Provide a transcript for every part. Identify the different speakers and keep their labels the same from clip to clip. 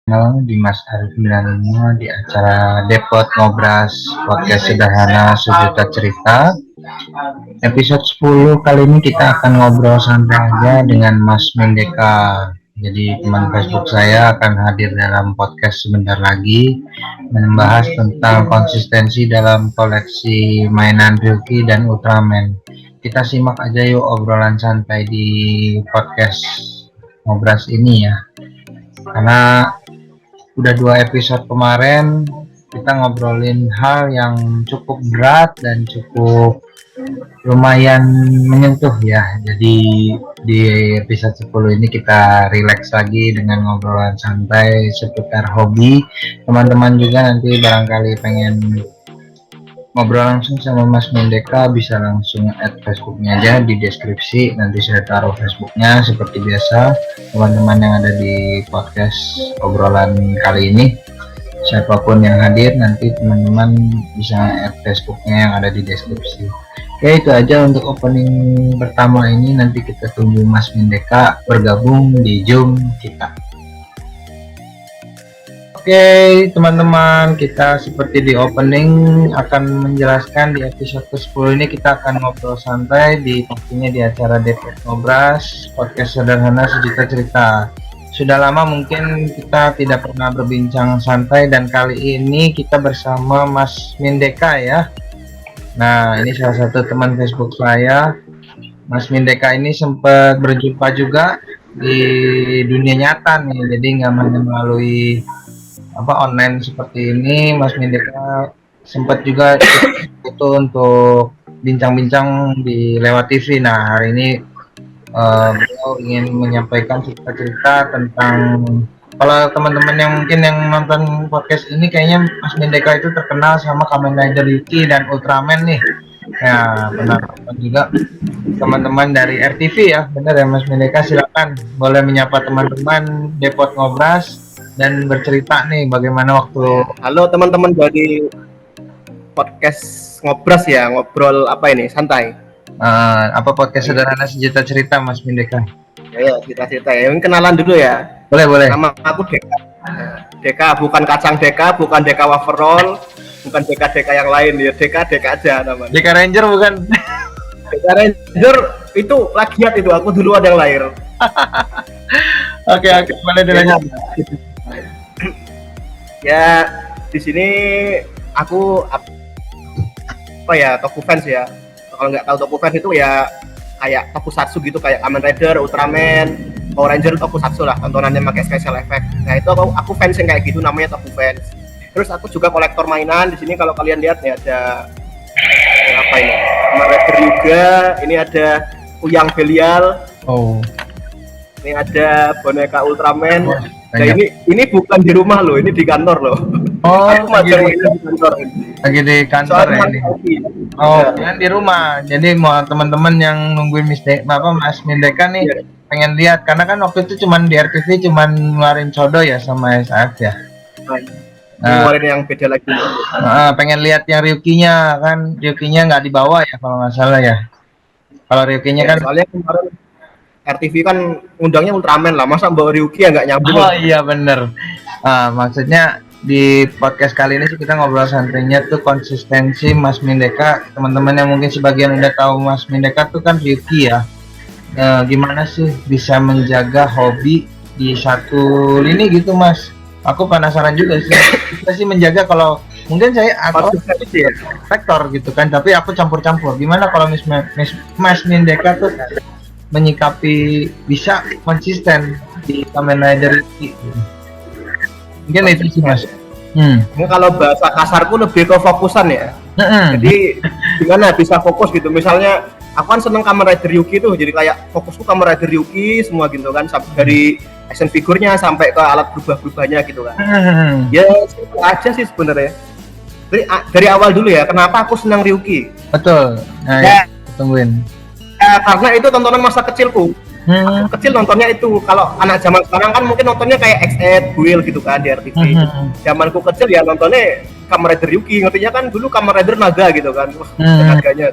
Speaker 1: Di Mas Arif Milano di acara Depot Ngobras Podcast Sederhana Sejuta Cerita. Episode 10 kali ini kita akan ngobrol santai aja dengan Mas Mendeka. Jadi teman Facebook saya akan hadir dalam podcast sebentar lagi membahas tentang konsistensi dalam koleksi mainan Ryuki dan Ultraman. Kita simak aja yuk obrolan santai di podcast Ngobras ini ya. Karena udah 2 episode kemarin kita ngobrolin hal yang cukup berat dan cukup lumayan menyentuh ya. Jadi di episode 10 ini kita relax lagi dengan ngobrolan santai seputar hobi. Teman-teman juga nanti barangkali pengen ngobrol langsung sama Mas Mendeka, bisa langsung add Facebooknya aja di deskripsi, nanti saya taruh Facebooknya seperti biasa. Teman-teman yang ada di podcast obrolan kali ini, siapapun yang hadir nanti teman-teman bisa add Facebooknya yang ada di deskripsi. Ya itu aja untuk opening pertama ini, nanti kita tunggu Mas Mendeka bergabung di Zoom kita. Oke teman-teman, kita seperti di opening akan menjelaskan di episode ke-10 ini kita akan ngobrol santai pastinya di acara Depot Ngobras Podcast Sederhana Sejuta Cerita. Sudah lama mungkin kita tidak pernah berbincang santai dan kali ini kita bersama Mas Mendeka ya. Nah ini salah satu teman Facebook saya. Mas Mendeka ini sempat berjumpa juga di dunia nyata nih, jadi nggak melalui online seperti ini. Mas Mendeka sempat juga itu untuk bincang-bincang di lewat TV. Nah hari ini beliau ingin menyampaikan cerita-cerita tentang, kalau teman-teman yang mungkin yang nonton podcast ini kayaknya Mas Mendeka itu terkenal sama Kamen Rider Ryuki dan Ultraman nih. Ya benar juga teman-teman dari RTV ya, benar ya Mas Mendeka, silakan boleh menyapa teman-teman Depot Ngobras dan bercerita nih bagaimana waktu.
Speaker 2: Halo teman-teman dari podcast Ngobras ya, ngobrol apa ini, santai.
Speaker 1: Apa podcast Sederhana Sejuta Cerita Mas Mendeka?
Speaker 2: Ya cerita-cerita ya, ini kenalan dulu ya.
Speaker 1: Boleh.
Speaker 2: Nama aku Deka. Deka bukan kacang Deka, bukan Deka waferol, bukan Deka yang lain ya, Deka aja namanya.
Speaker 1: Deka Ranger bukan?
Speaker 2: Deka Ranger itu plagiat itu, aku dulu ada yang lahir.
Speaker 1: Oke, boleh dilanjut.
Speaker 2: Ya di sini aku apa ya, Toku fans ya. Kalau nggak tahu Toku fans itu ya kayak Tokusatsu gitu, kayak Kamen Rider, Ultraman, Power Ranger, Tokusatsu lah, tontonannya pakai special effect. Nah itu aku fans yang kayak gitu, namanya Toku fans. Terus aku juga kolektor mainan. Di sini kalau kalian lihat nih ada apa ini, Kamen Rider juga. Ini ada Uyang Belial.
Speaker 1: Oh.
Speaker 2: Ini ada boneka Ultraman. Nah ini bukan di rumah loh, ini di kantor loh.
Speaker 1: Oh,
Speaker 2: aku lagi di kantor.
Speaker 1: Lagi di kantor ya ini. Oh, ya. Di rumah. Jadi mau teman-teman yang nungguin Mas Mendeka nih ya, pengen lihat, karena kan waktu itu cuman di RTV cuman ngeluarin Codo ya sama SAF ya.
Speaker 2: Ngeluarin yang beda lagi.
Speaker 1: Pengen lihat yang Ryukinya, kan Ryukinya nggak dibawa ya kalau nggak salah ya. Kalau Ryukinya kan
Speaker 2: soalnya kemarin RTV kan undangnya Ultraman lah, masa bawa Ryuki ya nggak nyambung.
Speaker 1: Oh iya bener. Maksudnya di podcast kali ini sih kita ngobrol santainya tuh konsistensi Mas Mendeka. Teman-teman yang mungkin sebagian udah tahu Mas Mendeka tuh kan Ryuki ya. Gimana sih bisa menjaga hobi di satu lini gitu Mas? Aku penasaran juga sih. Kita sih menjaga, kalau mungkin aku vektor gitu kan, tapi aku campur-campur. Gimana kalau Mas Mendeka tuh menyikapi bisa konsisten di Kamen Rider ini? Mungkin itu sih Mas.
Speaker 2: Kalau bahasa kasarku lebih ke fokusan ya. Jadi gimana bisa fokus gitu. Misalnya aku kan seneng Kamen Rider Ryuki tuh, jadi kayak fokusku Kamen Rider Ryuki semua gitu kan, dari action figurnya sampai ke alat berubah-berubahnya gitu kan. Ya simpel aja sih sebenarnya. Dari awal dulu ya, kenapa aku senang Ryuki?
Speaker 1: Betul. Nah, ya, tungguin.
Speaker 2: Karena itu tontonan masa kecilku. Aku kecil nontonnya itu. Kalau anak zaman sekarang kan mungkin nontonnya kayak X8, Build gitu kan di RTV. Zamanku kecil ya nontonnya Kamen Rider Ryuki, ngertinya kan dulu Kamen Rider naga gitu kan. Wah, tenaganya.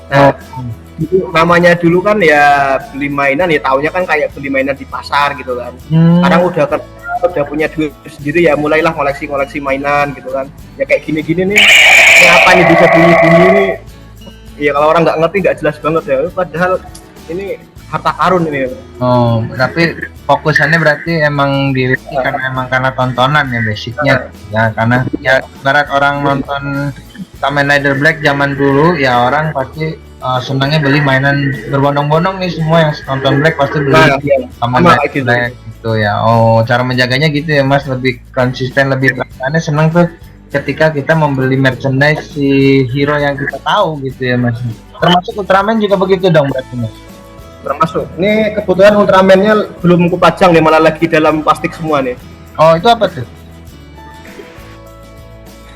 Speaker 2: Nah, namanya dulu kan ya beli mainan ya, taunya kan kayak beli mainan di pasar gitu kan. Sekarang udah kenal udah punya duit sendiri ya mulailah koleksi mainan gitu kan. Ya kayak gini-gini nih, ini apa nih bisa bunyi-bunyi nih. Ya kalau orang nggak ngerti nggak jelas banget ya. Padahal ini harta karun ini.
Speaker 1: Oh, tapi fokusannya berarti emang di Rifki karena tontonan ya basicnya ya, karena ya barat orang nonton Kamen Rider Black zaman dulu ya orang pasti senangnya beli mainan berbondong-bondong nih, semua yang nonton Black pasti beli Kamen Rider Black gitu ya. Oh, cara menjaganya gitu ya Mas, lebih konsisten, lebih aneh, seneng tuh ketika kita membeli merchandise si hero yang kita tahu gitu ya Mas. Termasuk Ultraman juga begitu dong berarti Mas?
Speaker 2: Termasuk. Ini kebetulan Ultraman-nya belum kupajang nih, malah lagi dalam plastik semua nih.
Speaker 1: Oh, itu apa tuh?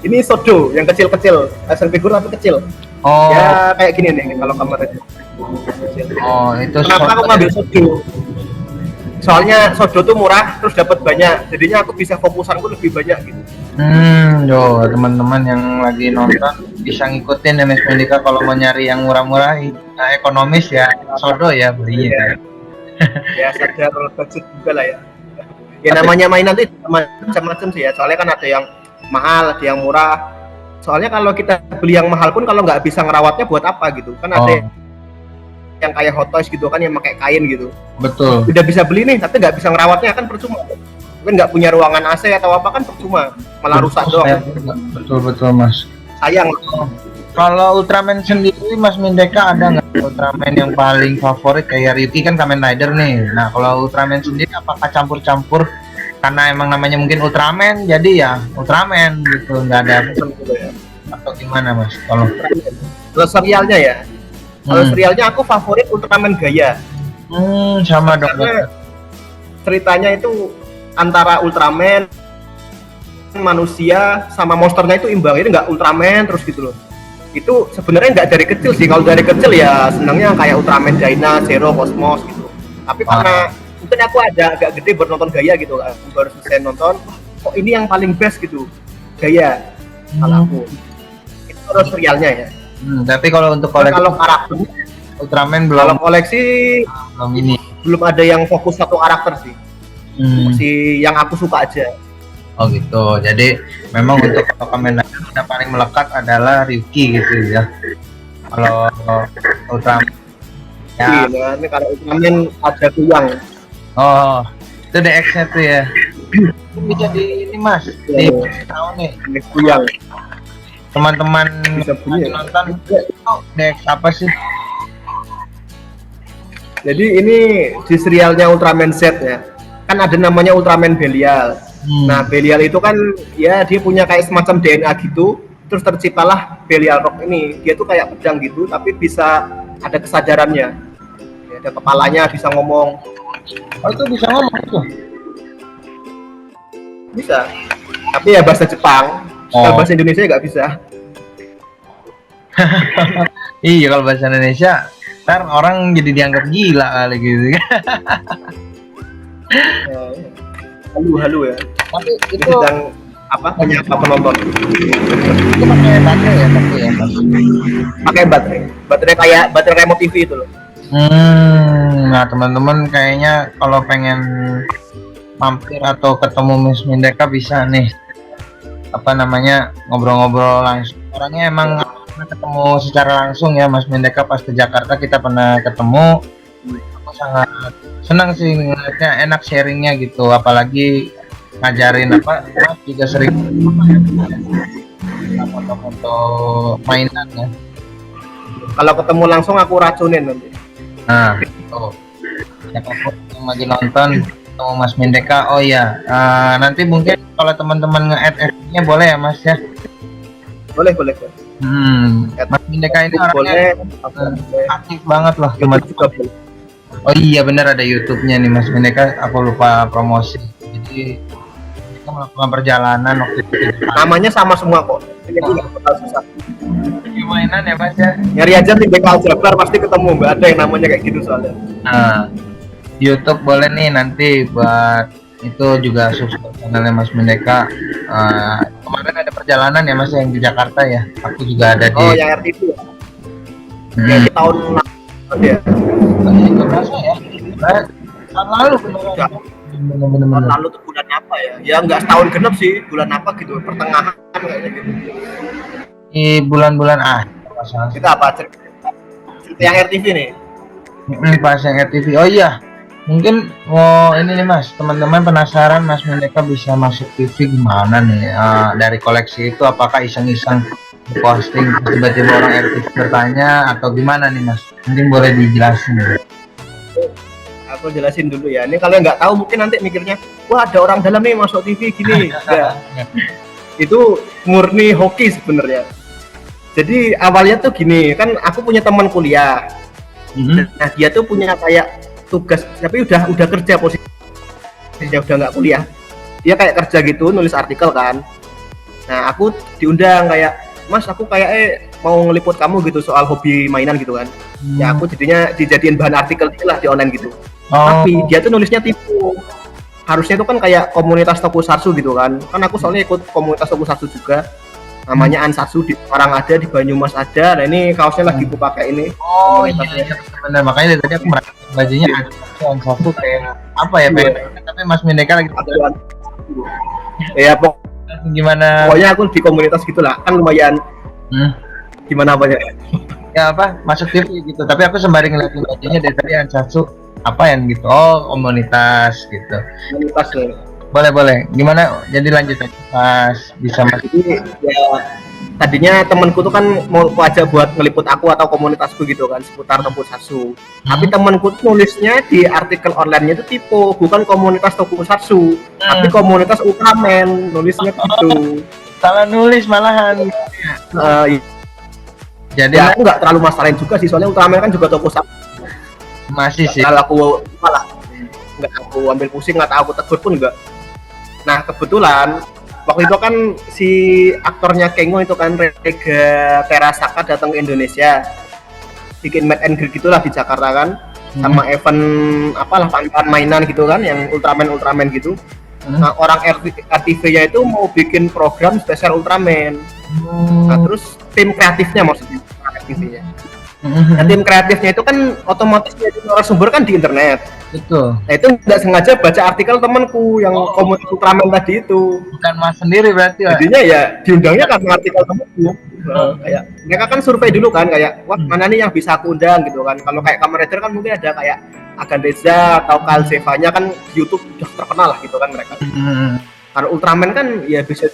Speaker 2: Ini Sodo yang kecil-kecil, action figure tapi kecil.
Speaker 1: Oh.
Speaker 2: Ya kayak gini nih kalau kameranya.
Speaker 1: Oh, itu
Speaker 2: kenapa aku ngambil Sodo? Soalnya Sodo tuh murah, terus dapat banyak. Jadinya aku bisa fokusanku lebih banyak gitu.
Speaker 1: Yo, teman-teman yang lagi nonton bisa ngikutin MS Mendika kalau mau nyari yang murah-murah, ekonomis ya, Sodo ya belinya.
Speaker 2: Ya sadar budget juga lah ya. Ya namanya mainan tuh macam-macam sih ya. Soalnya kan ada yang mahal, ada yang murah. Soalnya kalau kita beli yang mahal pun kalau nggak bisa ngerawatnya buat apa gitu. Kan ada yang kayak Hot Toys gitu kan yang pakai kain gitu.
Speaker 1: Betul.
Speaker 2: Udah bisa beli nih, tapi nggak bisa ngerawatnya kan percuma. Mungkin nggak punya ruangan AC atau apa kan percuma, malah rusak doang.
Speaker 1: Betul Mas.
Speaker 2: Sayang.
Speaker 1: Kalau Ultraman sendiri Mas Mendeka ada nggak Ultraman yang paling favorit? Kayak Ryuki kan Kamen Rider nih. Nah kalau Ultraman sendiri apakah campur-campur karena emang namanya mungkin Ultraman jadi ya Ultraman gitu, nggak ada atau gimana Mas?
Speaker 2: Kalau serialnya ya, kalau serialnya aku favorit Ultraman Gaya.
Speaker 1: Sama dong.
Speaker 2: Karena ceritanya itu antara Ultraman, manusia sama monsternya itu imbang. Ini nggak Ultraman terus gitu loh. Itu sebenarnya nggak dari kecil sih. Kalau dari kecil ya senangnya kayak Ultraman Dyna, Zero, Cosmos gitu. Tapi karena mungkin aku agak gede buat nonton Gaya gitu, aku baru selesai nonton, kok ini yang paling best gitu, Gaya. Kalau aku itu terus serialnya ya.
Speaker 1: Tapi kalau untuk koleksi,
Speaker 2: kalau karakter
Speaker 1: Ultraman belum.
Speaker 2: Kalau koleksi belum ada yang fokus satu karakter sih. Masih yang aku suka aja.
Speaker 1: Oh gitu. Jadi memang untuk Kamen Rider yang paling melekat adalah Ryuki gitu ya. Kalau Ultraman
Speaker 2: ya. Ini kalau Ultraman ada tuyang.
Speaker 1: Oh, itu DX-nya tuh ya. Bisa di ini Mas. Di tahu nih.
Speaker 2: Tuyang.
Speaker 1: Teman-teman lagi nonton, DX apa sih?
Speaker 2: Jadi ini di serialnya Ultraman Z ya. Kan ada namanya Ultraman Belial. Nah, Belial itu kan ya dia punya kayak semacam DNA gitu. Terus terciptalah Belial Rock ini. Dia tuh kayak pedang gitu, tapi bisa ada kesadarannya. Ya, ada kepalanya, bisa ngomong.
Speaker 1: Oh, itu bisa ngomong tuh?
Speaker 2: Bisa. Tapi ya bahasa Jepang. Kalau bahasa Indonesia nggak bisa.
Speaker 1: Iya, kalau bahasa Indonesia ntar orang jadi dianggap gila kali gitu.
Speaker 2: Halu ya.
Speaker 1: Tapi itu
Speaker 2: sedang menyapa penonton.
Speaker 1: Itu pakai baterai ya, Mas?
Speaker 2: Pakai baterai kayak baterai remote TV itu loh.
Speaker 1: Nah teman-teman kayaknya kalau pengen mampir atau ketemu Mas Mendeka bisa nih ngobrol-ngobrol langsung. Orangnya emang ketemu secara langsung ya Mas Mendeka, pas ke Jakarta kita pernah ketemu. Aku sangat senang sih ngeliatnya, enak sharingnya gitu, apalagi ngajarin Mas juga sering foto-foto mainan ya.
Speaker 2: Kalau ketemu langsung aku racunin nanti.
Speaker 1: Nah, siapapun yang lagi nonton ketemu Mas Mendeka, oh iya, nanti mungkin kalau teman-teman nge-add FB-nya boleh ya Mas ya?
Speaker 2: Boleh.
Speaker 1: Mas Mendeka ini orangnya aktif banget loh teman-teman. Oh iya benar, ada YouTube-nya nih Mas Mendeka, aku lupa promosi. Jadi kita melakukan perjalanan waktu itu.
Speaker 2: Namanya sama semua kok. Jadi nggak bakal susah.
Speaker 1: Mainan ya Mas ya?
Speaker 2: Nyari aja Mendeka Aljabar pasti ketemu, nggak ada yang namanya kayak gitu soalnya.
Speaker 1: Nah, YouTube boleh nih nanti buat itu juga subscribe channelnya Mas Mendeka. Kemarin ada perjalanan ya Mas yang di Jakarta ya, aku juga ada di.
Speaker 2: Oh yang RTP ya? Ya di tahun lalu ya.
Speaker 1: Itu berasa ya? Tahun lalu beneran. Bener-bener.
Speaker 2: lalu tuh bulan apa ya? Ya nggak setahun genap sih, bulan apa gitu, pertengahan kayaknya gitu.
Speaker 1: Di bulan-bulan masalah.
Speaker 2: Kita apa cerita yang RTV nih?
Speaker 1: Pas yang RTV. Oh iya, mungkin ini nih Mas, teman-teman penasaran Mas Mendeka bisa masuk TV gimana nih? Dari koleksi itu apakah iseng-iseng posting tiba-tiba orang RTV bertanya atau gimana nih Mas? Mungkin boleh dijelasin.
Speaker 2: Aku jelasin dulu ya. Ini kalian nggak tahu mungkin nanti mikirnya, wah ada orang dalam nih masuk TV gini. Enggak. Itu murni hoki sebenarnya. Jadi awalnya tuh gini, kan aku punya teman kuliah. Nah dia tuh punya kayak tugas, tapi udah kerja posisinya udah nggak kuliah. Dia kayak kerja gitu, nulis artikel kan. Nah aku diundang kayak, Mas aku kayak mau ngeliput kamu gitu soal hobi mainan gitu kan. Ya aku jadinya dijadiin bahan artikel lah di online gitu. Tapi dia tuh nulisnya tipu. Harusnya itu kan kayak komunitas tokusatsu gitu kan. Kan aku soalnya ikut komunitas tokusatsu juga. Namanya Ansatsu, di Semarang ada, di Banyumas ada. Nah ini kaosnya lagi aku pakai ini.
Speaker 1: Oh iya benar, makanya dari tadi aku merasa bajunya Ansatsu kayak apa ya, tapi Mas Mendeka lagi
Speaker 2: ya
Speaker 1: gimana?
Speaker 2: Pokoknya aku di komunitas gitulah, kan lumayan gimana apanya?
Speaker 1: Ya apa, masuk TV gitu. Tapi aku sembari ngeliatin bajunya dari tadi Ansatsu apa yang gitu. Oh komunitas gitu.
Speaker 2: Komunitas nih.
Speaker 1: Boleh. Gimana? Jadi lanjut aja pas bisa masuk.
Speaker 2: Jadi ya tadinya temanku tuh kan mau aja buat ngeliput aku atau komunitasku gitu kan seputar tokusatsu. Tapi temanku tuh nulisnya di artikel online-nya itu tipe, bukan komunitas tokusatsu, tapi komunitas Ultraman, nulisnya gitu.
Speaker 1: Salah nulis malahan.
Speaker 2: Jadi aku nggak terlalu masalahin juga sih, soalnya Ultraman kan juga tokusatsu.
Speaker 1: Masih sih.
Speaker 2: Kalau aku malah nggak aku ambil pusing, nggak tahu aku tegur pun enggak. Nah kebetulan waktu itu kan si aktornya Kengo itu kan Rega Terasaka datang ke Indonesia, bikin meet and greet gitulah di Jakarta kan, sama event apalah pangkalan mainan gitu kan, yang Ultraman gitu. Nah orang RTV-nya itu mau bikin program spesial Ultraman. Nah terus tim kreatifnya maksudnya RTV-nya. Nah, tim kreatifnya itu kan otomatis jadi narasumber kan di internet.
Speaker 1: Betul.
Speaker 2: Nah itu nggak sengaja baca artikel temanku yang komunitas Ultraman tadi itu.
Speaker 1: Bukan Mas sendiri berarti ya?
Speaker 2: Jadinya ya diundangnya karena artikel temanku. Kayak mereka kan survei dulu kan, kayak wah mana nih yang bisa aku undang gitu kan. Kalau kayak Kamen Rider kan mungkin ada kayak Agan Reza atau Kalzevanya kan di YouTube udah terkenal lah gitu kan mereka. Karena Ultraman kan ya bisa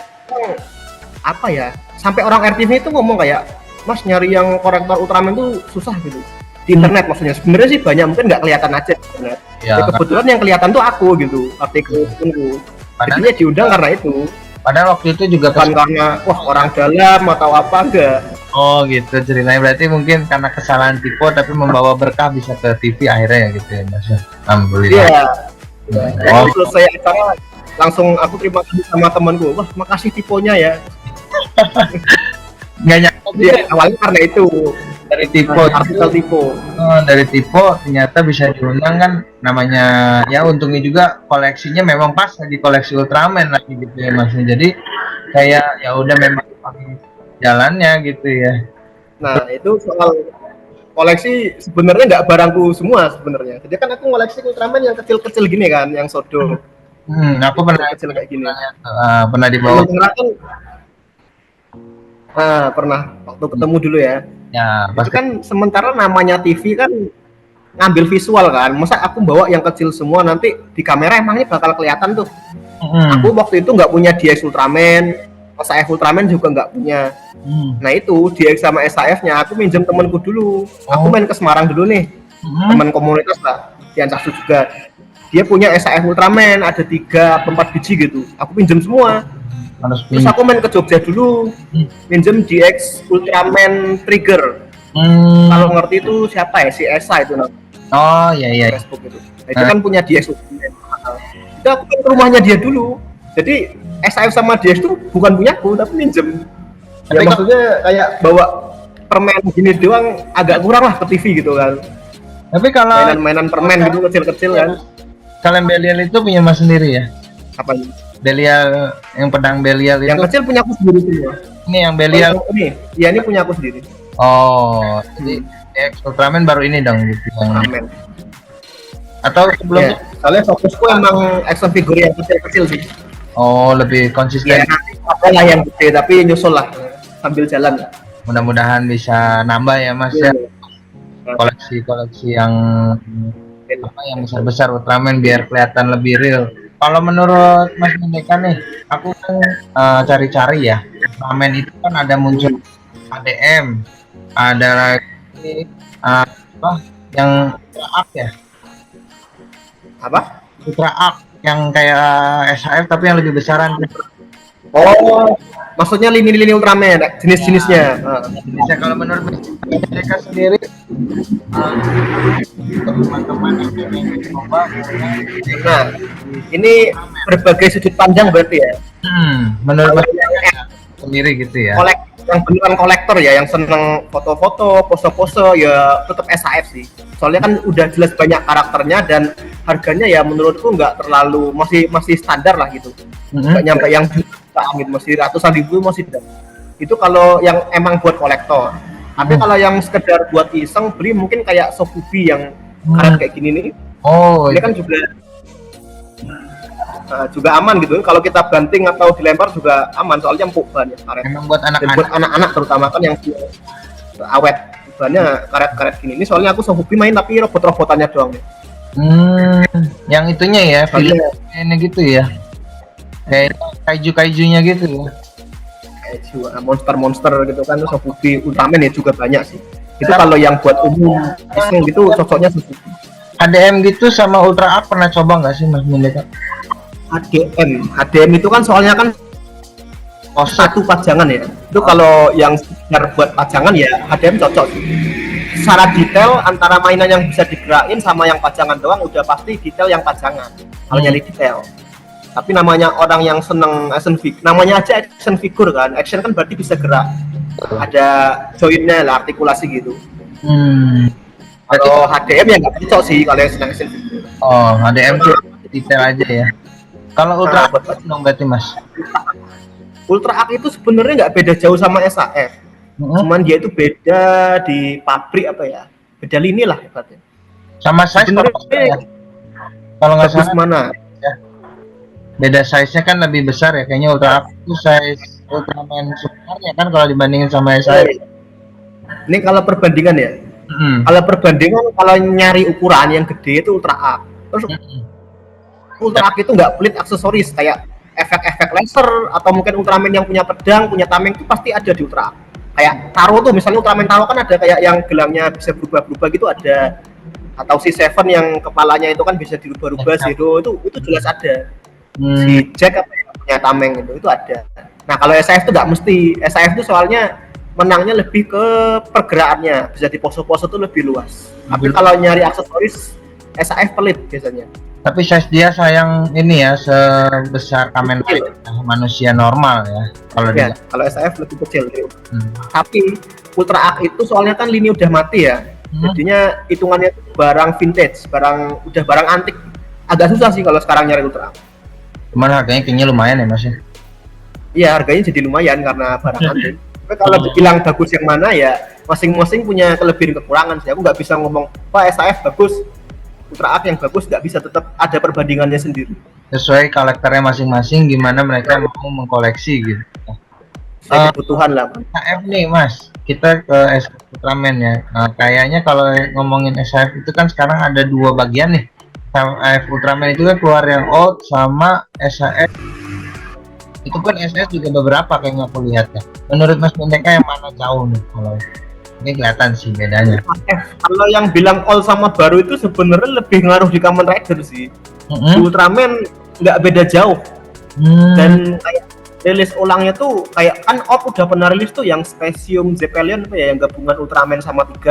Speaker 2: apa ya, sampai orang RTV itu ngomong kayak, Mas nyari yang korektor Ultraman tuh susah gitu di internet maksudnya. Sebenarnya sih banyak, mungkin nggak kelihatan aja di internet. Ya, kebetulan yang kelihatan tuh aku gitu, artikelku. Jadinya diundang karena itu.
Speaker 1: Padahal waktu itu juga
Speaker 2: bukan karena wah orang dalam atau apa, enggak.
Speaker 1: Oh gitu ceritanya, berarti mungkin karena kesalahan tipe tapi membawa berkah bisa ke TV akhirnya ya gitu ya Mas. Alhamdulillah.
Speaker 2: Iya. Jadi selesai acara langsung aku terima kasih sama temanku. Wah makasih tipenya ya.
Speaker 1: Nggak nyangka
Speaker 2: dia awalnya karena itu
Speaker 1: dari tipe
Speaker 2: artikel tipe.
Speaker 1: Dari tipe ternyata bisa diundang kan, namanya ya untungnya juga koleksinya memang pas di koleksi Ultraman lagi gitu ya Mas. Jadi kayak ya udah memang jalannya gitu ya.
Speaker 2: Nah itu soal koleksi sebenarnya nggak barangku semua sebenarnya. Jadi kan aku koleksi Ultraman yang kecil-kecil gini kan, yang sodo.
Speaker 1: Aku pernah
Speaker 2: kecil kayak gini.
Speaker 1: Pernah dibawa.
Speaker 2: Pernah waktu ketemu dulu ya.
Speaker 1: Ya,
Speaker 2: itu kan sementara namanya TV kan ngambil visual kan. Masa aku bawa yang kecil semua, nanti di kamera emangnya bakal kelihatan tuh. Aku waktu itu nggak punya DX Ultraman, SAF Ultraman juga nggak punya. Nah itu DX sama SAF-nya aku minjem temanku dulu. Aku main ke Semarang dulu nih, teman komunitas lah, di Ansatsu juga. Dia punya SAF Ultraman ada 3-4 biji gitu. Aku pinjem semua. Terus aku main ke Jogja dulu, minjem DX Ultraman Trigger. Kalau ngerti itu siapa ya, si Esa itu namanya.
Speaker 1: Oh iya.
Speaker 2: Facebook itu. Nah, itu kan punya DX Ultraman. Itu aku ke rumahnya dia dulu. Jadi SAF sama DX itu bukan punyaku, tapi minjem. Ya maksudnya kayak bawa permen gini doang agak kurang lah ke TV gitu kan.
Speaker 1: Tapi kalau
Speaker 2: mainan permen gitu kecil-kecil kan.
Speaker 1: Kalian Belial itu punya Mas sendiri ya?
Speaker 2: Apa
Speaker 1: Belial, yang pedang Belial itu?
Speaker 2: Yang kecil punya aku sendiri semua.
Speaker 1: Ini yang Belial.
Speaker 2: Ini punya aku sendiri.
Speaker 1: Oh, jadi DX Ultraman baru ini dong gitu yang.
Speaker 2: Ultraman.
Speaker 1: Atau sebelumnya
Speaker 2: Soalnya fokusku emang action figure yang kecil-kecil sih.
Speaker 1: Oh, lebih konsisten.
Speaker 2: Ya nanti ada lah yang gede tapi nyusul lah sambil jalan.
Speaker 1: Mudah-mudahan bisa nambah ya Mas ya, koleksi-koleksi yang apa yang besar-besar Ultraman biar kelihatan lebih real. Kalau menurut Mas Mendeka nih, aku kan cari-cari ya, Ultraman itu kan ada muncul ADM, ada lagi apa yang Ultra Arc ya,
Speaker 2: Apa?
Speaker 1: Ultra Arc yang kayak SHF tapi yang lebih besaran.
Speaker 2: Oh, maksudnya lini-lini Ultraman, jenis-jenisnya.
Speaker 1: Bisa kalau menurut mereka sendiri, teman-teman yang ingin coba,
Speaker 2: Nah, ini berbagai sudut pandang berarti ya.
Speaker 1: menurut mereka sendiri gitu ya.
Speaker 2: Yang beneran kolektor ya, yang seneng foto-foto, pose-pose ya tetap SHF sih. Soalnya kan udah jelas banyak karakternya dan harganya ya menurutku nggak terlalu masih standar lah gitu. Nggak nyampe yang jutaan gitu, masih ratusan ribu masih tidak. Itu kalau yang emang buat kolektor. Tapi kalau yang sekedar buat iseng beli mungkin kayak Sofubi yang karet kayak gini nih.
Speaker 1: Oh,
Speaker 2: ini kan juga aman gitu. Kalau kita banting atau dilempar juga aman soalnya empuk bannya karet.
Speaker 1: Memang buat anak-anak.
Speaker 2: Buat anak-anak terutama kan yang awet bannya karet-karet gini. Ini soalnya aku Sofubi main tapi robot-robotannya doang nih.
Speaker 1: Yang itunya ya, filmnya gitu ya. Kayak kaiju-kaijunya gitu ya.
Speaker 2: Monster-monster gitu kan, Sofubi Ultraman ya juga banyak sih. Itu kalau yang buat umum iseng gitu cocoknya Sofubi.
Speaker 1: HDM gitu sama Ultra Arc pernah coba nggak sih Mas Mendeka?
Speaker 2: HDM itu kan soalnya kan satu pajangan ya. Itu kalau yang sekedar buat pajangan ya HDM cocok sih. Secara detail antara mainan yang bisa digerakin sama yang pajangan doang udah pasti detail yang pajangan. Kalau nyari detail. Tapi namanya orang yang seneng action figure, namanya aja action figure kan, action kan berarti bisa gerak, ada joinnya lah, artikulasi gitu. Kalau HDM ya nggak cocok sih kalau yang seneng action figure.
Speaker 1: Oh, HDM tuh detail aja ya. Kalau Ultra Arc dong berarti Mas?
Speaker 2: Ultra Arc itu sebenarnya nggak beda jauh sama SHF, cuman dia itu beda di pabrik apa ya, beda lini lah ibaratnya.
Speaker 1: Sama size ya? Kalau nggak salah
Speaker 2: mana?
Speaker 1: Beda size-nya kan lebih besar ya, kayaknya Ultra Arc itu size Ultraman sebenarnya kan kalau dibandingin sama SHF.
Speaker 2: Ini kalau perbandingan ya, kalau nyari ukuran yang gede itu Ultra Arc. Terus Ultra Arc itu nggak pelit aksesoris kayak efek-efek laser atau mungkin Ultraman yang punya pedang, punya tameng itu pasti ada di Ultra Arc. Kayak Taro tuh, misalnya Ultraman Taro kan ada kayak yang gelangnya bisa berubah-berubah gitu ada, atau si Seven yang kepalanya itu kan bisa dirubah-rubah, Zero itu jelas ada. Si Jack apa yang punya tameng itu ada. Nah kalau SAF itu nggak mesti. SAF itu soalnya menangnya lebih ke pergerakannya, bisa di pose-pose tuh lebih luas. Tapi kalau nyari aksesoris SAF pelit biasanya.
Speaker 1: Tapi size dia sayang ini ya sebesar Kamen Rider manusia normal ya.
Speaker 2: Kalau SAF lebih kecil. Tapi Ultra Arc itu soalnya kan lini udah mati ya. Jadinya hitungannya itu barang vintage, udah barang antik. Agak susah sih kalau sekarang nyari Ultra Arc.
Speaker 1: Cuman harganya kayaknya lumayan ya Mas ya?
Speaker 2: Iya harganya jadi lumayan karena barang antik. Tapi kalau dibilang bagus yang mana ya masing-masing punya kelebihan kekurangan sih. Aku nggak bisa ngomong, Pak SAF bagus, Ultra Arc yang bagus, nggak bisa, tetap ada perbandingannya sendiri.
Speaker 1: Sesuai kolektornya masing-masing gimana mereka mau mengkoleksi gitu.
Speaker 2: Kebutuhan lah.
Speaker 1: SAF nih Mas, kita ke SAF Ultraman ya. Kayaknya kalau ngomongin SAF itu kan sekarang ada dua bagian nih. SAF Ultraman itu kan keluar yang old sama SAF. Itu kan SAF juga beberapa kayaknya aku lihat ya. Menurut Mas Mendeka yang mana jauh nih kalau ini kelihatan sih bedanya.
Speaker 2: Kalau yang bilang old sama baru itu sebenarnya lebih ngaruh di Kamen Rider sih. Di Ultraman nggak beda jauh. Dan kayak rilis ulangnya tuh kayak kan Op udah pernah rilis tuh yang Specium Zeppelion apa ya, yang gabungan Ultraman sama 3.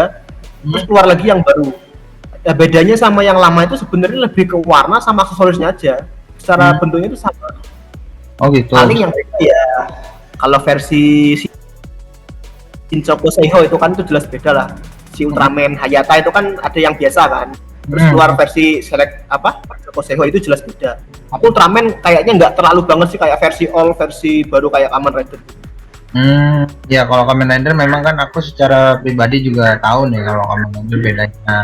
Speaker 2: Terus keluar lagi yang baru. Ya, bedanya sama yang lama itu sebenarnya lebih ke warna sama aksesorisnya aja. Secara bentuknya itu sama.
Speaker 1: Oh gitu.
Speaker 2: Paling yang beda ya kalau versi Shinchoku Seiho itu kan itu jelas beda lah. Si Ultraman Hayata itu kan ada yang biasa kan. Terus keluar versi select apa? Shinchoku Seiho itu jelas beda. Ultraman kayaknya nggak terlalu banget sih kayak versi all, versi baru kayak Kamen Rider.
Speaker 1: Ya kalau Kamen Rider memang kan aku secara pribadi juga tahu nih kalau Kamen Rider bedanya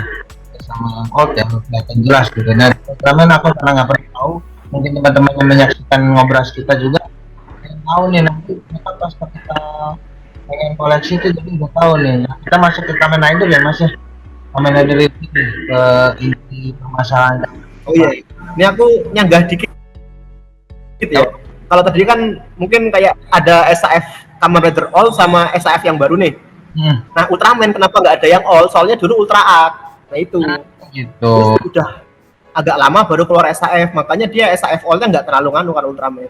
Speaker 1: sama yang old ya kelihatan jelas gitu. Dan Ultraman aku karena nggak pernah tahu. Mungkin teman-teman yang menyaksikan ngobras kita juga pengen tahu nih nanti kita pas kita pengen koleksi itu jadi udah tahu nih. Nah, kita masuk ke Kamen Rider ya Mas ya. Kamen Rider itu ke inti permasalahan.
Speaker 2: Oh iya, ini aku nyanggah dikit ya. Kalau tadi kan mungkin kayak ada SAF Kamen Rider All sama SAF yang baru nih. Nah Ultraman kenapa nggak ada yang All? Soalnya dulu Ultra Art. Nah itu.
Speaker 1: Gitu.
Speaker 2: Terus udah agak lama baru keluar SAF, makanya dia SAF All-nya nggak terlalu nganu kan Ultraman.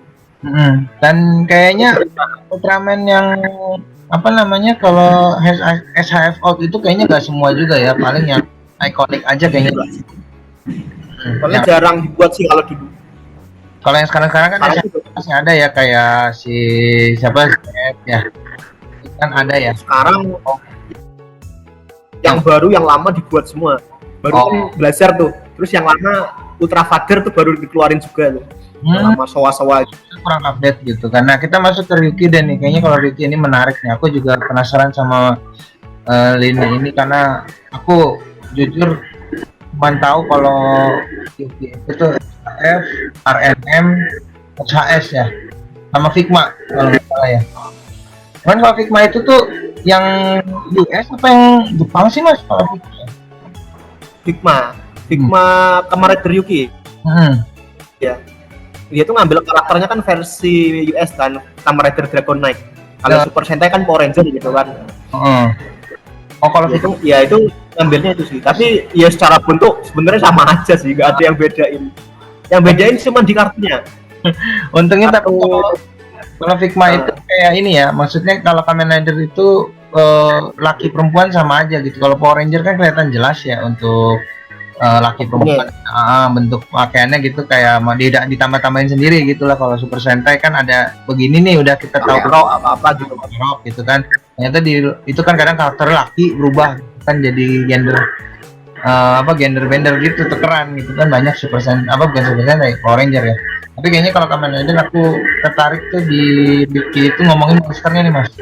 Speaker 1: Dan kayaknya Ultraman yang apa namanya kalau SHF Out itu kayaknya nggak semua juga ya, paling yang ikonik aja kayaknya.
Speaker 2: Soalnya jarang dibuat sih kalau dulu.
Speaker 1: Kalau yang sekarang kan masih ada ya, kayak si siapa ya kan ada ya.
Speaker 2: Sekarang yang baru yang lama dibuat semua. Baru kan belajar tuh. Terus yang lama Ultra Father tuh baru dikeluarin juga tuh. Lama sowa-sowa
Speaker 1: kurang update gitu. Karena kita masuk ke Ryuki dan nih kayaknya kalau Ryuki ini menarik nih. Aku juga penasaran sama lini ini karena aku jujur cuma tahu kalau Ryuki itu F, RNM, HS ya, sama Figma kalau nggak salah ya. Cuman kalau Figma itu tuh yang US apa yang Jepang sih Mas kalau
Speaker 2: Figma Kamen Rider Ryuki. Ya. Dia tuh ngambil karakternya kan versi US kan, Kamen Rider Dragon Knight. Kalau Super Sentai kan Power Ranger gitu kan.
Speaker 1: Oh kalau
Speaker 2: itu ya itu ngambilnya itu sih. Tapi ya secara bentuk sebenarnya sama aja sih, nggak ada yang bedain. Yang bedain cuma di kartunya.
Speaker 1: Untungnya tapi kalau Figma itu kayak ini ya, maksudnya kalau Kamen Rider itu laki perempuan sama aja gitu. Kalau Power Ranger kan kelihatan jelas ya untuk laki perempuan, bentuk pakaiannya gitu kayak mau ditambah-tambahin sendiri gitulah. Kalau Super Sentai kan ada begini nih, udah kita tahu
Speaker 2: apa gitu
Speaker 1: gitu kan. Ternyata itu kan kadang karakter laki berubah kan jadi gender gender bender gitu, tukeran gitu kan. Banyak Super Sentai bukan Super Sentai, Power Ranger ya. Tapi kayaknya kalau Kamen Rider aku tertarik tuh di Wiki itu ngomongin monsternya nih Mas.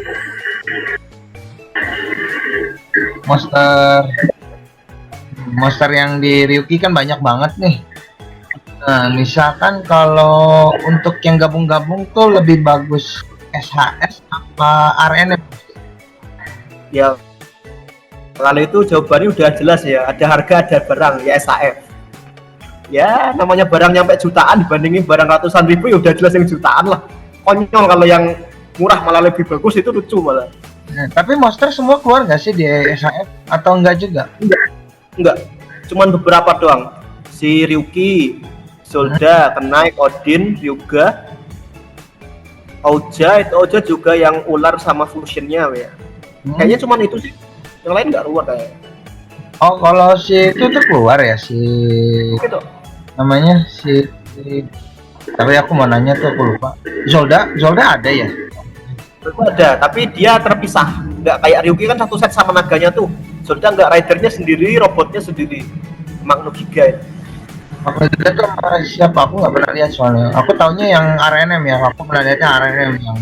Speaker 1: Monster yang di Ryuki kan banyak banget nih. Nah, misalkan kalau untuk yang gabung-gabung tuh lebih bagus SHS apa RNM?
Speaker 2: Ya, kalau itu jawabannya udah jelas ya. Ada harga, ada barang, ya SAF. Ya, namanya barang nyampe jutaan dibandingin barang ratusan ribu ya udah jelas yang jutaan lah. Konyol kalau yang murah malah lebih bagus, itu lucu malah.
Speaker 1: Nah, tapi monster semua keluar nggak sih di SAF atau enggak juga?
Speaker 2: Enggak, cuman beberapa doang. Si Ryuki, Zolda, Knight, Odin, Ryuga, Ouja juga yang ular sama fusionnya ya. Kayaknya cuman itu sih. Yang lain nggak keluar kayak.
Speaker 1: Oh, kalau si itu tuh keluar ya si
Speaker 2: Gitu.
Speaker 1: Namanya si tapi aku mau nanya tuh aku lupa. Zolda ada ya?
Speaker 2: Itu ada, tapi dia terpisah. Nggak kayak Ryuki kan satu set sama naganya tuh. Zolda nggak, ridernya sendiri, robotnya sendiri. Magno Giga ya.
Speaker 1: Aku juga tuh sama siapa, aku nggak pernah lihat soalnya. Aku taunya yang RNM ya, aku pernah lihatnya RNM yang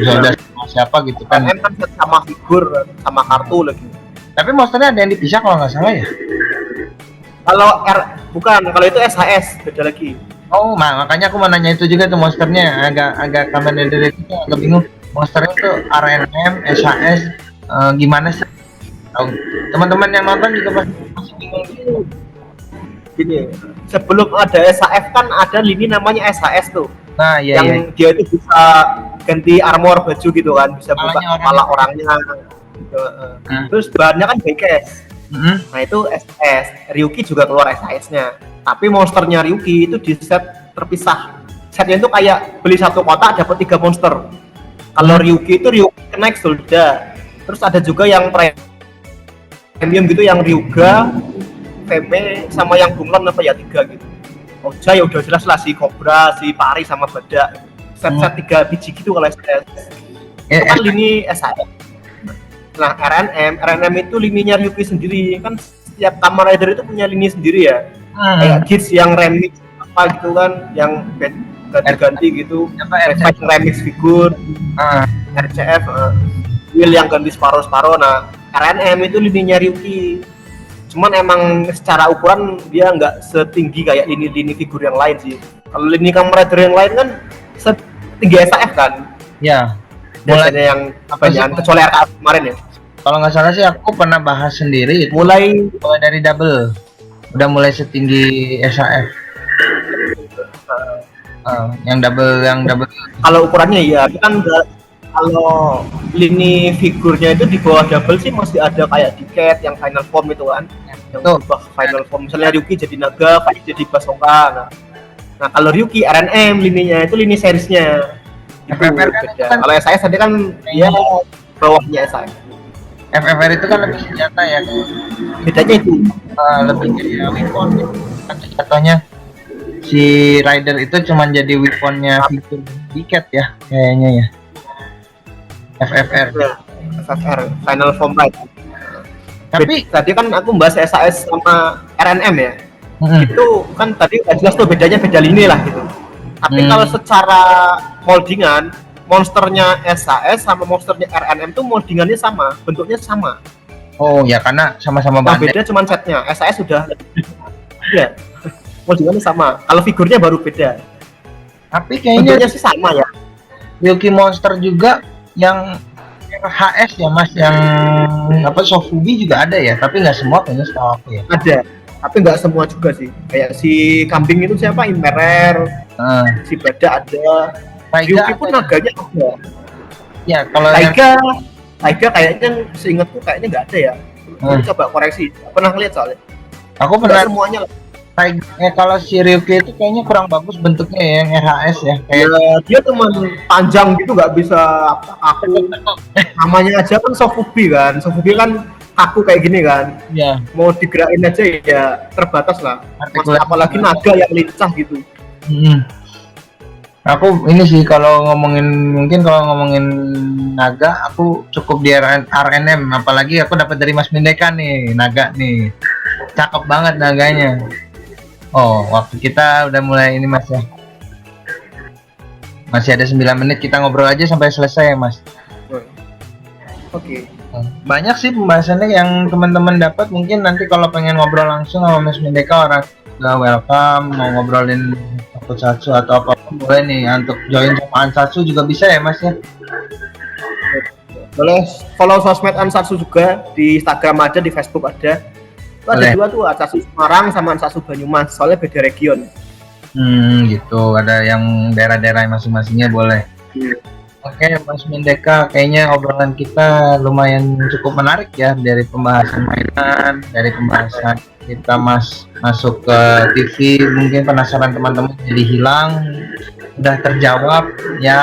Speaker 1: Zolda sama siapa gitu kan.
Speaker 2: RNM kan sama figur, sama kartu lagi.
Speaker 1: Tapi monsternya ada yang dipisah kalau nggak salah ya?
Speaker 2: Kalau bukan, kalau itu SHS beda lagi.
Speaker 1: Oh, makanya aku mau nanya itu juga tuh monsternya. Agak Kamen Rider itu agak bingung. Monsternya tuh RNM, SHS, gimana sih? Teman-teman yang nonton juga masih bingung gitu.
Speaker 2: Gini, sebelum ada SHF kan ada lini namanya SHS tuh.
Speaker 1: Nah, iya,
Speaker 2: yang dia itu bisa ganti armor baju gitu kan, bisa buka kepala orangnya. Terus bahannya kan diecast. Nah itu SS. Ryuki juga keluar SHS-nya. Tapi monsternya Ryuki itu di set terpisah. Setnya itu kayak beli satu kotak dapat 3 monster. Kalau Ryuki itu Ryuki Knight, Zolda. Terus ada juga yang premium gitu yang Ryuga, Feme sama yang bunglon apa ya 3 gitu. Ouja ya udah jelas lah, si Cobra, si Pari sama Badak. Set-set 3 biji gitu kalau SS. Itu kan lini SHS. Nah RNM itu lininya Ryuki sendiri kan, setiap Kamen Rider itu punya lini sendiri ya. Kayak Kids yang remix apa gitu kan, yang ganti-ganti gitu. Remix figur, RCF, Will yang ganti separuh-separuh. Nah RNM itu lininya Ryuki. Cuman emang secara ukuran dia nggak setinggi kayak lini-lini figur yang lain sih. Kalau lini Kamen Rider yang lain kan setinggi SAF kan.
Speaker 1: Ya,
Speaker 2: Biasanya yang apa
Speaker 1: sih,
Speaker 2: ya, kecuali RKF kemarin ya.
Speaker 1: kalau nggak salah sih aku pernah bahas sendiri,
Speaker 2: Mulai
Speaker 1: mulai dari double, udah mulai setinggi SAF. Yang double
Speaker 2: kalau ukurannya ya, tapi kan kalau lini figurnya itu di bawah double sih masih ada kayak Diket yang final form itu kan, yang
Speaker 1: Tuh.
Speaker 2: berubah final form. Misalnya Ryuki jadi naga, Faik jadi Basoka. Nah kalau Ryuki RNM lininya itu lini seriesnya.
Speaker 1: FFR kan itu kan,
Speaker 2: Kalau SAS tadi kan dia bawahnya SAS.
Speaker 1: FFR itu kan lebih senjata ya,
Speaker 2: Bedanya itu.
Speaker 1: lebih kayak weapon gitu. Kan jatuhnya si rider itu cuman jadi weaponnya figur Diket ya kayaknya ya. FFR.
Speaker 2: Ya, FFR final form right.
Speaker 1: Tapi
Speaker 2: Tadi kan aku bahas SAS sama RNM ya.
Speaker 1: mm,
Speaker 2: Itu kan tadi udah jelas tuh bedanya beda lini lah gitu. Tapi kalau secara moldingan, monsternya SAS sama monsternya RNM tuh moldingannya sama, bentuknya sama.
Speaker 1: oh ya karena sama-sama
Speaker 2: Nah,
Speaker 1: bandeng.
Speaker 2: beda cuman setnya. SAS sudah ya, moldingannya sama. Kalau figurnya baru beda.
Speaker 1: Tapi kayaknya
Speaker 2: Bentuknya sih sama ya.
Speaker 1: Yuki Monster juga yang HS ya Mas, yang apa Sofubi juga ada ya, tapi nggak semua kayaknya setahu aku ya.
Speaker 2: Ada. Tapi nggak semua juga sih. Kayak si kambing itu siapa? Imperer, si Bada ada.
Speaker 1: Taiga
Speaker 2: Ryuki pun naganya ada.
Speaker 1: ya kalau yang
Speaker 2: Taiga kayaknya seingatku kayaknya nggak ada ya. Coba koreksi. Pernah lihat soalnya.
Speaker 1: aku
Speaker 2: Nggak
Speaker 1: pernah
Speaker 2: semuanya lah.
Speaker 1: Taiga kalau si Ryuki itu kayaknya kurang bagus bentuknya ya, yang RHS ya kayak
Speaker 2: Ya, dia cuma panjang gitu nggak bisa aku. Namanya aja kan Sofubi kan. Sofubi kan aku kayak gini kan.
Speaker 1: ya
Speaker 2: Mau digerakin aja ya terbatas lah.
Speaker 1: Artikulasi.
Speaker 2: Apalagi naga yang lincah gitu.
Speaker 1: Aku ini sih kalau mungkin kalau ngomongin naga aku cukup di RNM, apalagi aku dapat dari Mas Mindeka nih naga nih, cakep banget naganya. Oh waktu kita udah mulai ini Mas ya, masih ada 9 menit, kita ngobrol aja sampai selesai ya Mas.
Speaker 2: Oke.
Speaker 1: Banyak sih pembahasannya yang teman-teman dapat, mungkin nanti kalau pengen ngobrol langsung sama Mas Mindeka, orang udah welcome, mau ngobrolin Tokusatsu atau apapun boleh nih, untuk join sama Ansatsu juga bisa ya Mas ya.
Speaker 2: Boleh follow sosmed Ansatsu juga, di Instagram ada, di Facebook ada. Itu ada
Speaker 1: Boleh.
Speaker 2: dua tuh, Ansatsu Semarang sama Ansatsu Banyumas, soalnya beda region.
Speaker 1: Gitu, ada yang daerah-daerah masing-masingnya boleh. Oke Mas Mindeka, kayaknya obrolan kita lumayan cukup menarik ya, dari pembahasan mainan, dari pembahasan kita masuk ke TV, mungkin penasaran teman-teman jadi hilang, udah terjawab ya.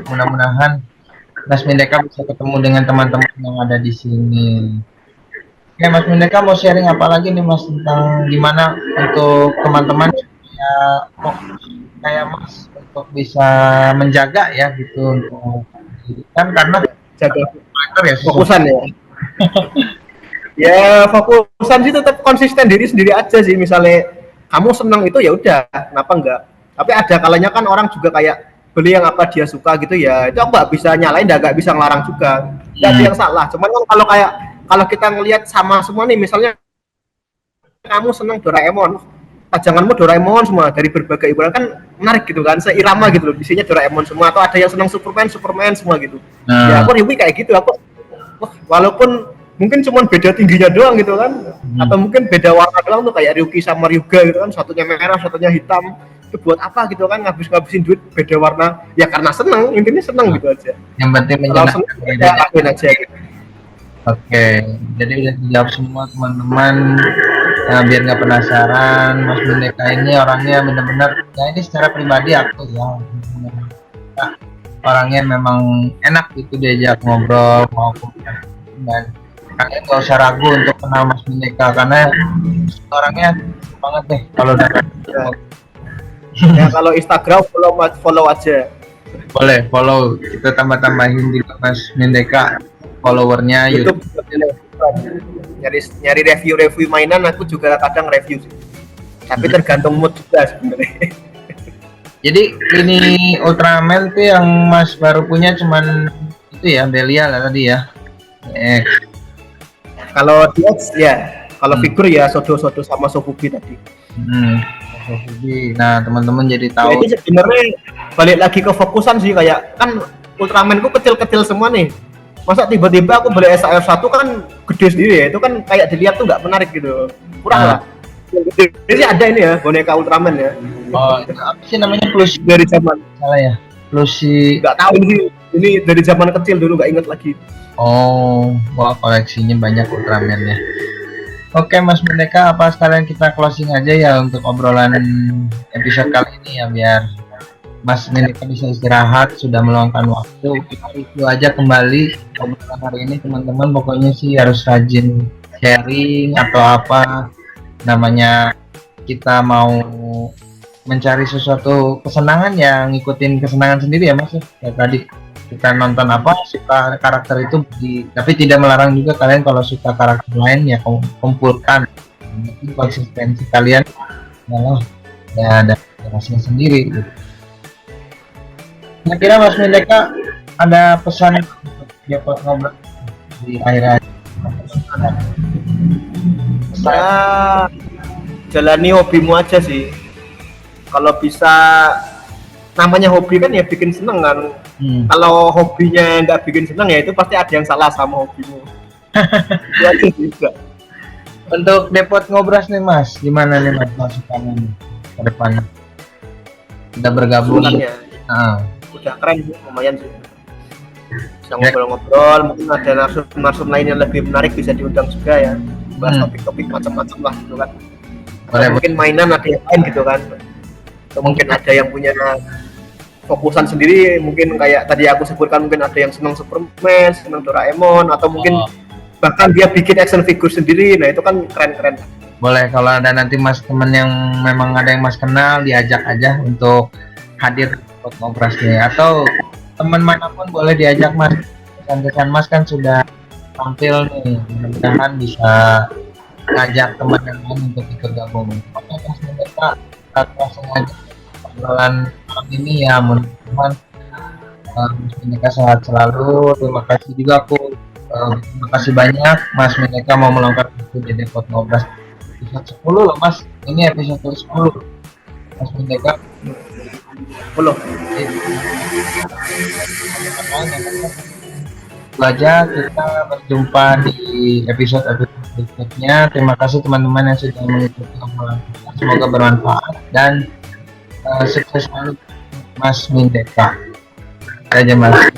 Speaker 1: Mudah-mudahan Mas Mindeka bisa ketemu dengan teman-teman yang ada di sini. Oke Mas Mindeka, mau sharing apa lagi nih Mas tentang gimana untuk teman-teman supaya kayak Mas untuk bisa menjaga ya gitu untuk kan, karena
Speaker 2: Jaga
Speaker 1: ya
Speaker 2: fokusan ya. Ya fokusan sih tetap konsisten diri sendiri aja sih. Misalnya kamu senang itu ya udah, kenapa enggak? Tapi ada kalanya kan orang juga kayak beli yang apa dia suka gitu ya. Itu aku nggak bisa nyalain, nggak bisa ngelarang juga. Nggak ada yang salah. Cuman kan kalau kita ngelihat sama semua nih, misalnya kamu senang Doraemon, pajanganmu Doraemon semua dari berbagai ibarat kan menarik gitu kan, seirama gitu loh, isinya Doraemon semua. Atau ada yang senang Superman semua gitu. Ya aku review kayak gitu, aku walaupun mungkin cuma beda tingginya doang gitu kan, atau mungkin beda warna doang tuh, kayak Ryuki sama Ryuga gitu kan, satunya merah satunya hitam, itu buat apa gitu kan, ngabisin duit beda warna ya, karena seneng, intinya seneng gitu aja.
Speaker 1: Yang penting
Speaker 2: Kalau
Speaker 1: menyenangkan
Speaker 2: seneng ya lakuin aja gitu.
Speaker 1: Oke, jadi udah dijawab semua teman-teman. Nah, biar nggak penasaran, Mas Mindeka ini orangnya benar-benar, ya ini secara pribadi aku ya, orangnya memang enak gitu diajak ngobrol maupun, dan kalian nggak usah ragu untuk kenal Mas Mindeka karena orangnya banget deh kalau udah
Speaker 2: Ya kalau Instagram follow aja.
Speaker 1: boleh follow, kita tambah-tambahin juga Mas Mindeka followernya YouTube.
Speaker 2: Nyari review mainan, aku juga kadang review sih. Tapi tergantung mood juga sebenarnya.
Speaker 1: Jadi ini Ultraman tuh yang Mas baru punya cuman itu ya, Belia lah tadi ya.
Speaker 2: Kalau DX ya, Kalau figur ya Sodo sama Sofubi tadi.
Speaker 1: Nah, teman-teman jadi
Speaker 2: Ya,
Speaker 1: tahu.
Speaker 2: itu sebenarnya balik lagi ke fokusan sih, kayak kan Ultraman ku kecil-kecil semua nih. Masa tiba-tiba aku beli SAF1 kan gede sendiri ya, itu kan kayak dilihat tuh nggak menarik gitu. Kurang lah. Yang gede sih ada ini ya, boneka Ultraman ya.
Speaker 1: Oh, itu apa sih namanya, plus
Speaker 2: Dari zaman
Speaker 1: salah ya? Plus si
Speaker 2: nggak tahu ini dari zaman kecil dulu, nggak inget lagi.
Speaker 1: Oh, wah, koleksinya banyak Ultraman ya. Oke Mas Mendeka, apa sekalian kita closing aja ya untuk obrolan episode kali ini ya, biar Mas Mendeka bisa istirahat, sudah meluangkan waktu. Kita review aja kembali obrolan hari ini teman-teman. Pokoknya sih harus rajin sharing atau apa namanya, kita mau mencari sesuatu kesenangan yang ngikutin kesenangan sendiri ya Mas. Ya tadi kita nonton apa, suka karakter itu tapi tidak melarang juga kalian kalau suka karakter lain ya kumpulkan. Mungkin konsistensi kalian malah ya ada rasanya sendiri gitu. Kira-kira Mas Mendeka ada pesan untuk dapat ngobrol di akhir
Speaker 2: Ya, jalani hobimu aja sih. Kalau bisa, namanya hobi kan ya bikin seneng kan. Kalau hobinya nggak bikin seneng ya itu pasti ada yang salah sama hobimu. Ya juga.
Speaker 1: Untuk Depot Ngobras nih Mas, gimana nih Mas masukannya nih ke depan? Udah bergabung.
Speaker 2: Sebenarnya udah keren sih, lumayan sih. Bisa ngobrol-ngobrol, mungkin ada narsum lain yang lebih menarik bisa diundang juga ya. Bahas topik-topik macam-macam lah gitu kan. Atau mungkin mainan ada yang lain gitu kan. Atau mungkin ada yang punya fokusan sendiri, mungkin kayak tadi aku sebutkan, mungkin ada yang senang Superman, senang Doraemon, atau mungkin bahkan dia bikin action figure sendiri. Nah itu kan keren-keren.
Speaker 1: Boleh, kalau ada nanti Mas temen yang memang ada yang Mas kenal, diajak aja untuk hadir buat ngobrolnya, atau teman manapun boleh diajak Mas. Kesan Mas kan sudah tampil nih, mudah-mudahan bisa ngajak teman yang lain untuk ikut gabung. Oke Mas Mendeka, langsung aja obrolan malam ini ya, teman-teman. Mas Mendeka sehat selalu. Terima kasih juga terima kasih banyak Mas Mendeka mau meluangkan waktu di Depot Ngobras episode 10 loh Mas. Ini episode 10 Mas Mendeka
Speaker 2: 10.
Speaker 1: Itu aja, kita berjumpa di episode berikutnya. Terima kasih teman-teman yang sudah mengikuti obrolan kita. Semoga bermanfaat dan sukses selalu Mas Mendeka. Aja Mas.